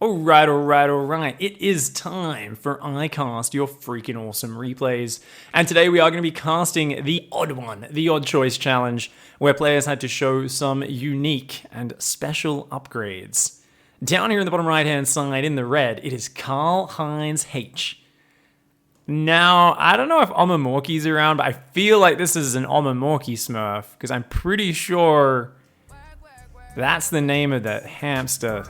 Alright. It is time for iCast, your freaking awesome replays. And today we are going to be casting the odd one, the odd choice challenge, where players had to show some unique and special upgrades. Down here in the bottom right hand side in the red, it is Karl-Heinz H. Now, I don't know if Omamorki's around, but I feel like this is an Omamorki Smurf, because I'm pretty sure that's the name of the hamster.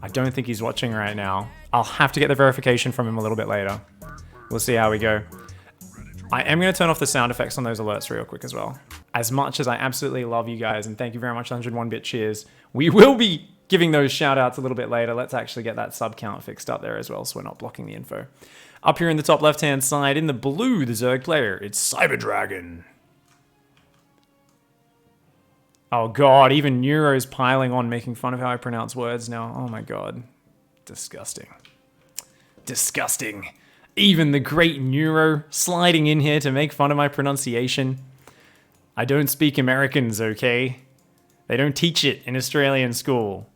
I don't think he's watching right now. I'll have to get the verification from him a little bit later. We'll see how we go. I am going to turn off the sound effects on those alerts real quick as well. As much as I absolutely love you guys, and thank you very much, 101-bit cheers, we will be giving those shout-outs a little bit later. Let's actually get that sub count fixed up there as well, so we're not blocking the info. Up here in the top left-hand side, in the blue, the Zerg player, it's Cyberdragon. Oh god, even Neuro's piling on, making fun of how I pronounce words now. Oh my god. Disgusting. Disgusting. Even the great Neuro sliding in here to make fun of my pronunciation. I don't speak Americans, okay? They don't teach it in Australian school.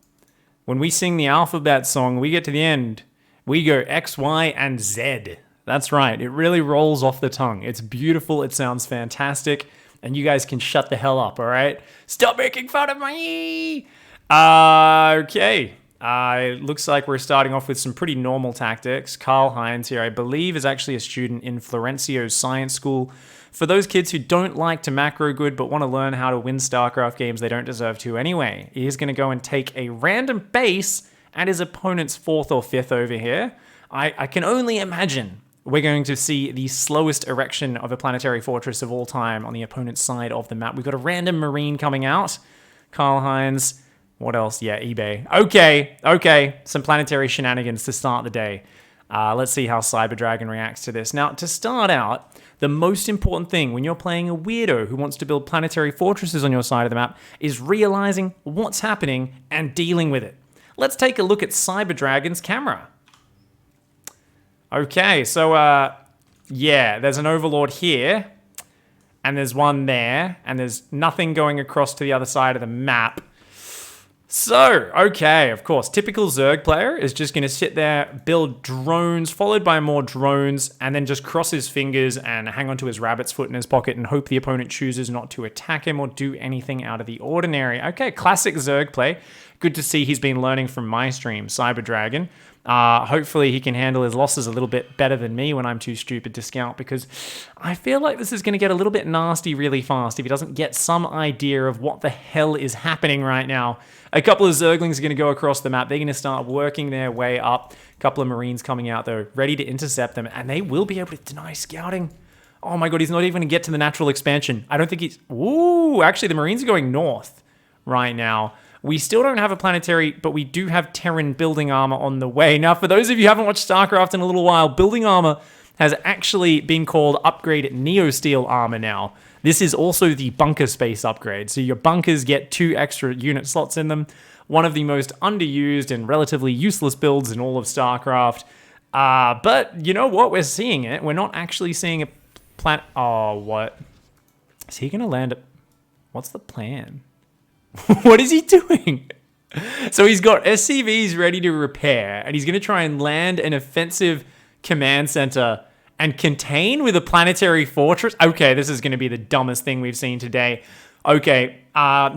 When we sing the alphabet song, we get to the end. We go X, Y, and Z. That's right, it really rolls off the tongue. It's beautiful, it sounds fantastic. And you guys can shut the hell up, all right? Stop making fun of me! Okay. Looks like we're starting off with some pretty normal tactics. Karl-Heinz here, I believe, is actually a student in Florencio's science school. For those kids who don't like to macro good but want to learn how to win StarCraft games they don't deserve to anyway, he's going to go and take a random base at his opponent's 4th or 5th over here. I can only imagine we're going to see the slowest erection of a planetary fortress of all time on the opponent's side of the map. We've got a random marine coming out. Karl-Heinz. What else? Yeah, eBay. Okay. Some planetary shenanigans to start the day. Let's see how Cyberdragon reacts to this. Now, to start out, the most important thing when you're playing a weirdo who wants to build planetary fortresses on your side of the map is realizing what's happening and dealing with it. Let's take a look at Cyberdragon's camera. Okay, so, yeah, there's an Overlord here, and there's one there, and there's nothing going across to the other side of the map. So, okay, of course, typical Zerg player is just going to sit there, build drones, followed by more drones, and then just cross his fingers and hang onto his rabbit's foot in his pocket and hope the opponent chooses not to attack him or do anything out of the ordinary. Okay, classic Zerg play. Good to see he's been learning from my stream, Cyberdragon. Hopefully he can handle his losses a little bit better than me when I'm too stupid to scout, because I feel like this is going to get a little bit nasty really fast if he doesn't get some idea of what the hell is happening right now. A couple of Zerglings are going to go across the map. They're going to start working their way up. A couple of Marines coming out, though, ready to intercept them, and they will be able to deny scouting. Oh my god, he's not even going to get to the natural expansion. I don't think he's... Ooh, actually, the Marines are going north right now. We still don't have a planetary, but we do have Terran building armor on the way. Now, for those of you who haven't watched StarCraft in a little while, building armor has actually been called Upgrade Neo-Steel Armor now. This is also the bunker space upgrade. So your bunkers get 2 extra unit slots in them. One of the most underused and relatively useless builds in all of StarCraft. But you know what? We're seeing it. We're not actually seeing a planet... Oh, what? Is he going to land... What's the plan? What is he doing? So he's got SCVs ready to repair, and he's going to try and land an offensive command center and contain with a planetary fortress. Okay, this is going to be the dumbest thing we've seen today. Okay,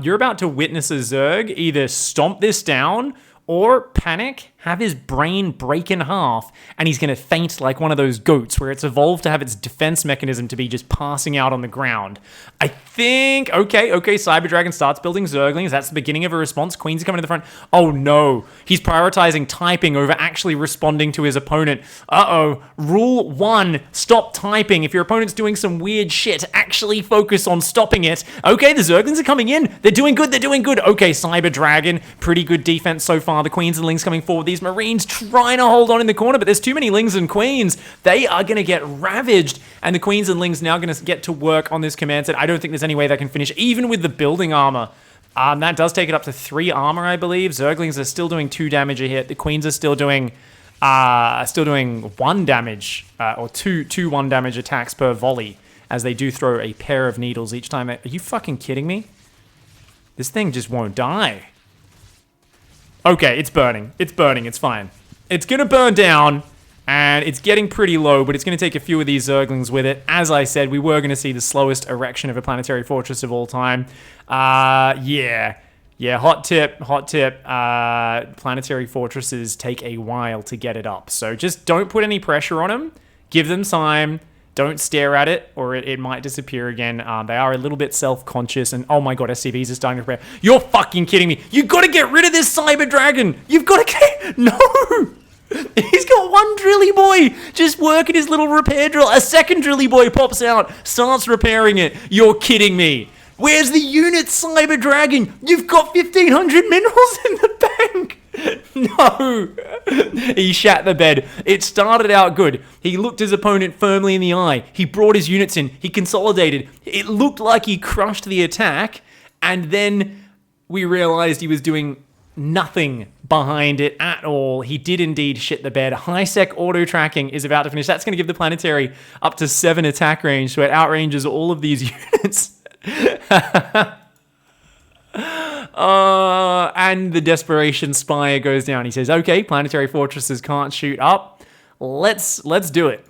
you're about to witness a Zerg either stomp this down or panic, have his brain break in half, and he's going to faint like one of those goats where it's evolved to have its defense mechanism to be just passing out on the ground. I think... Okay, Cyberdragon starts building Zerglings. That's the beginning of a response. Queen's coming to the front. Oh no, he's prioritizing typing over actually responding to his opponent. Uh-oh. Rule 1, stop typing. If your opponent's doing some weird shit, actually focus on stopping it. Okay, the Zerglings are coming in. They're doing good. Okay, Cyberdragon, pretty good defense so far. The Queens and Lings coming forward. These Marines trying to hold on in the corner, but there's too many Lings and Queens. They are going to get ravaged, and the Queens and Lings now going to get to work on this command set. I don't think there's any way they can finish, even with the building armor. That does take it up to 3 armor, I believe. Zerglings are still doing 2 damage a hit. The Queens are still doing 1 damage, or two 1 damage attacks per volley, as they do throw a pair of needles each time. Are you fucking kidding me? This thing just won't die. Okay, it's burning. It's burning. It's fine. It's going to burn down, and it's getting pretty low, but it's going to take a few of these Zerglings with it. As I said, we were going to see the slowest erection of a planetary fortress of all time. Yeah, hot tip. Planetary fortresses take a while to get it up. So just don't put any pressure on them. Give them time. Don't stare at it, or it might disappear again. They are a little bit self-conscious, and oh my god, SCVs are starting to repair. You're fucking kidding me. You've got to get rid of this Cyber Dragon. You've got to get... No! He's got one drilly boy just working his little repair drill. A second drilly boy pops out, starts repairing it. You're kidding me. Where's the unit, Cyber Dragon? You've got 1,500 minerals in the bank. No. He shat the bed. It started out good. He looked his opponent firmly in the eye. He brought his units in. He consolidated. It looked like he crushed the attack. And then we realized he was doing nothing behind it at all. He did indeed shit the bed. High-sec auto-tracking is about to finish. That's going to give the planetary up to 7 attack range, so it outranges all of these units. And the Desperation Spire goes down. He says, okay, planetary fortresses can't shoot up. Let's do it.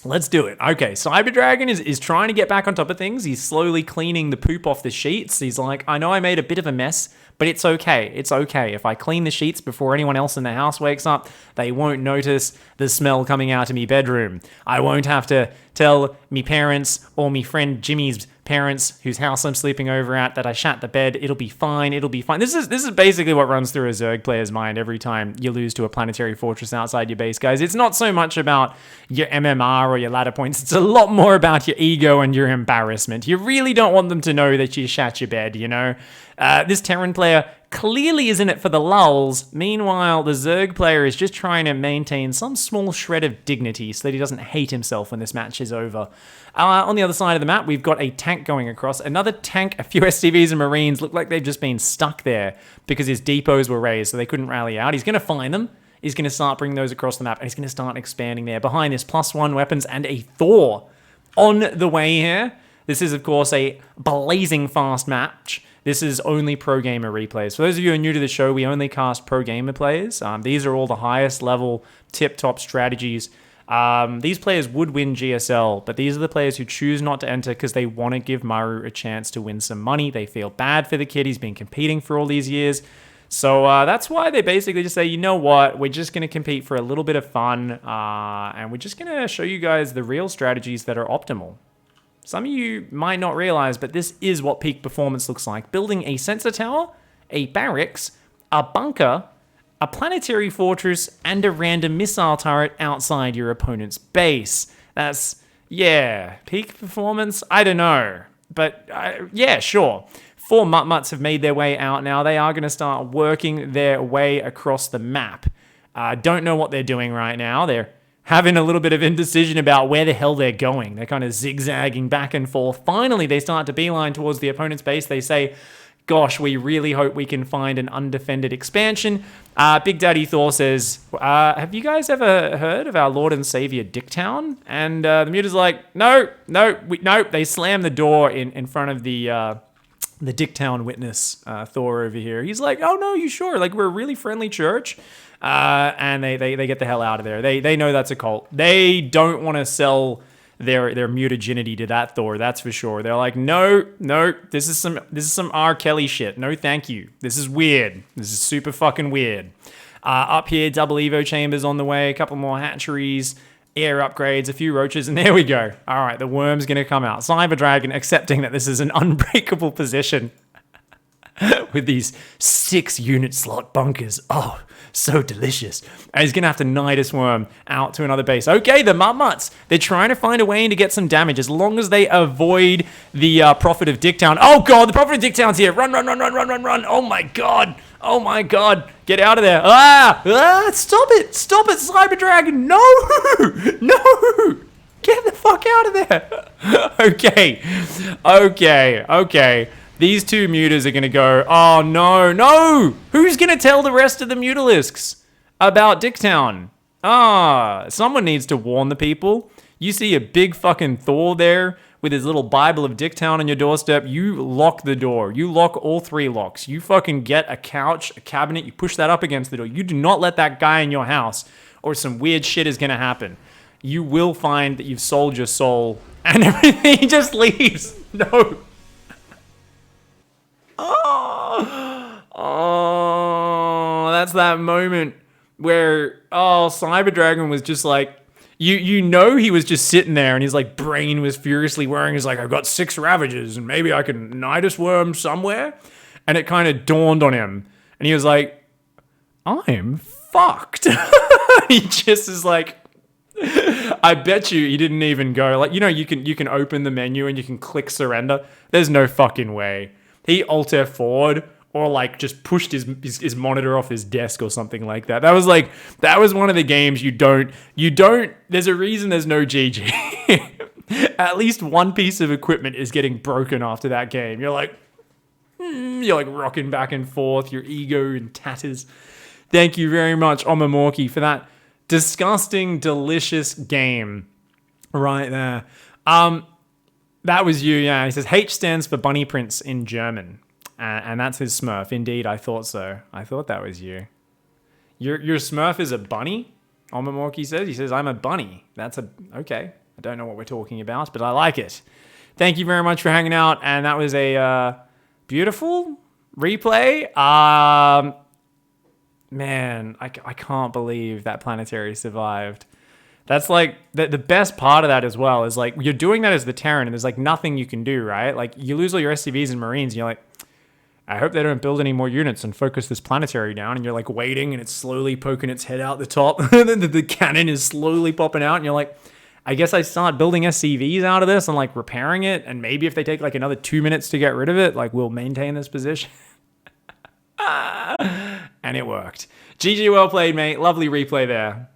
Let's do it. Okay, Cyber Dragon is trying to get back on top of things. He's slowly cleaning the poop off the sheets. He's like, I know I made a bit of a mess, but it's okay. It's okay. If I clean the sheets before anyone else in the house wakes up, they won't notice the smell coming out of me bedroom. I won't have to tell me parents or me friend Jimmy's parents whose house I'm sleeping over at that I shat the bed. It'll be fine. It'll be fine. This is basically what runs through a Zerg player's mind every time you lose to a planetary fortress outside your base, guys. It's not so much about your MMR or your ladder points. It's a lot more about your ego and your embarrassment. You really don't want them to know that you shat your bed, you know? This Terran player clearly is in it for the lulz. Meanwhile, the Zerg player is just trying to maintain some small shred of dignity so that he doesn't hate himself when this match is over. On the other side of the map, we've got a tank going across. Another tank, a few SCVs and Marines look like they've just been stuck there because his depots were raised, so they couldn't rally out. He's going to find them. He's going to start bringing those across the map, and he's going to start expanding there. Behind this, +1 weapons and a Thor on the way here. This is, of course, a blazing fast match. This is only pro gamer replays. For those of you who are new to the show, we only cast pro gamer players. These are all the highest level tip-top strategies. These players would win GSL, but these are the players who choose not to enter because they want to give Maru a chance to win some money. They feel bad for the kid. He's been competing for all these years. So that's why they basically just say, you know what, we're just going to compete for a little bit of fun, and we're just going to show you guys the real strategies that are optimal. Some of you might not realize, but this is what peak performance looks like. Building a sensor tower, a barracks, a bunker, a planetary fortress, and a random missile turret outside your opponent's base. That's, yeah, peak performance? I don't know. But, yeah, sure. 4 Mutt-Mutts have made their way out now. They are going to start working their way across the map. Don't know what they're doing right now. They're having a little bit of indecision about where the hell they're going. They're kind of zigzagging back and forth. Finally, they start to beeline towards the opponent's base. They say, gosh, we really hope we can find an undefended expansion. Big Daddy Thor says, have you guys ever heard of our Lord and Savior Dicktown? And the muta's like, no. They slam the door in front of the Dicktown witness, Thor over here. He's like, oh no, you sure? Like, we're a really friendly church. And they get the hell out of there. They know that's a cult. They don't want to sell their mutagenity to that Thor, that's for sure. They're like, no, this is some R. Kelly shit. No, thank you. This is weird. This is super fucking weird. Up here, double Evo chambers on the way, a couple more hatcheries, air upgrades, a few roaches, and there we go. All right, the worm's gonna come out. Cyber Dragon accepting that this is an unbreakable position with these 6 unit slot bunkers. Oh, so delicious. And he's going to have to Nidus Worm out to another base. Okay, the Mutt-Mutts, they're trying to find a way to get some damage as long as they avoid the Prophet of Dicktown. Oh, God, the Prophet of Dicktown's here. Run. Oh, my God. Get out of there. Stop it, Cyber Dragon. No. Get the fuck out of there. Okay. These 2 mutas are going to go, oh, no. Who's going to tell the rest of the mutalisks about Dicktown? Someone needs to warn the people. You see a big fucking Thor there with his little Bible of Dicktown on your doorstep. You lock the door. You lock all 3 locks. You fucking get a couch, a cabinet. You push that up against the door. You do not let that guy in your house, or some weird shit is going to happen. You will find that you've sold your soul and everything just leaves. No. Oh, that's that moment where, Cyber Dragon was just like, you know, he was just sitting there and his like brain was furiously whirring. He's like, I've got 6 Ravagers and maybe I can Nidus worm somewhere. And it kind of dawned on him and he was like, I'm fucked. He just is like, I bet you he didn't even go like, you can open the menu and you can click surrender. There's no fucking way. He Alt F4'd or like just pushed his monitor off his desk or something like that. That was one of the games you don't, there's a reason there's no GG. At least one piece of equipment is getting broken after that game. You're like rocking back and forth, your ego in tatters. Thank you very much, Omamorki, for that disgusting, delicious game right there. That was you, yeah. He says, H stands for Bunny Prince in German. And that's his Smurf. Indeed, I thought so. I thought that was you. Your Smurf is a bunny? Omamorki says. He says, I'm a bunny. Okay. I don't know what we're talking about, but I like it. Thank you very much for hanging out. And that was a beautiful replay. Man, I can't believe that planetary survived. That's like the best part of that as well is like you're doing that as the Terran and there's like nothing you can do, right? Like you lose all your SCVs and Marines and you're like, I hope they don't build any more units and focus this planetary down. And you're like waiting and it's slowly poking its head out the top. And then the cannon is slowly popping out and you're like, I guess I start building SCVs out of this and like repairing it. And maybe if they take like another 2 minutes to get rid of it, like we'll maintain this position. And it worked. GG, well played, mate. Lovely replay there.